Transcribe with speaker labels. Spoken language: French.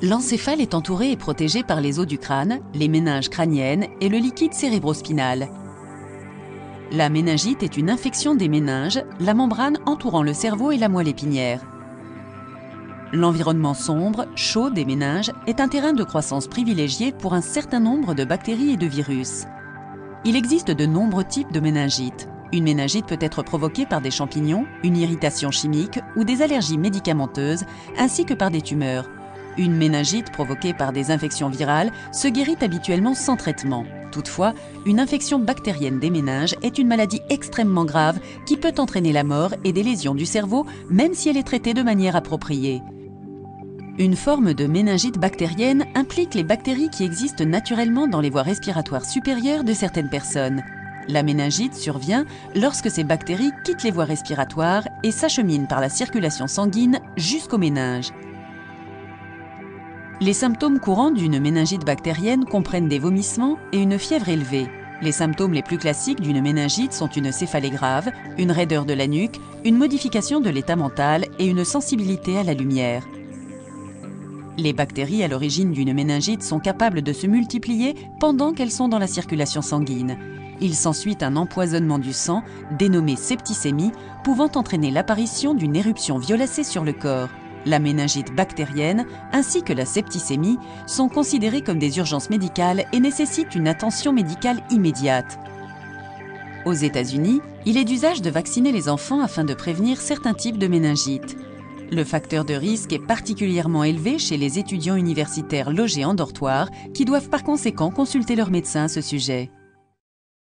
Speaker 1: L'encéphale est entouré et protégé par les os du crâne, les méninges crâniennes et le liquide cérébrospinal. La méningite est une infection des méninges, la membrane entourant le cerveau et la moelle épinière. L'environnement sombre, chaud des méninges est un terrain de croissance privilégié pour un certain nombre de bactéries et de virus. Il existe de nombreux types de méningite. Une méningite peut être provoquée par des champignons, une irritation chimique ou des allergies médicamenteuses, ainsi que par des tumeurs. Une méningite provoquée par des infections virales se guérit habituellement sans traitement. Toutefois, une infection bactérienne des méninges est une maladie extrêmement grave qui peut entraîner la mort et des lésions du cerveau, même si elle est traitée de manière appropriée. Une forme de méningite bactérienne implique les bactéries qui existent naturellement dans les voies respiratoires supérieures de certaines personnes. La méningite survient lorsque ces bactéries quittent les voies respiratoires et s'acheminent par la circulation sanguine jusqu'aux méninges. Les symptômes courants d'une méningite bactérienne comprennent des vomissements et une fièvre élevée. Les symptômes les plus classiques d'une méningite sont une céphalée grave, une raideur de la nuque, une modification de l'état mental et une sensibilité à la lumière. Les bactéries à l'origine d'une méningite sont capables de se multiplier pendant qu'elles sont dans la circulation sanguine. Il s'ensuit un empoisonnement du sang, dénommé septicémie, pouvant entraîner l'apparition d'une éruption violacée sur le corps. La méningite bactérienne ainsi que la septicémie sont considérées comme des urgences médicales et nécessitent une attention médicale immédiate. Aux États-Unis, il est d'usage de vacciner les enfants afin de prévenir certains types de méningite. Le facteur de risque est particulièrement élevé chez les étudiants universitaires logés en dortoir qui doivent par conséquent consulter leur médecin à ce sujet.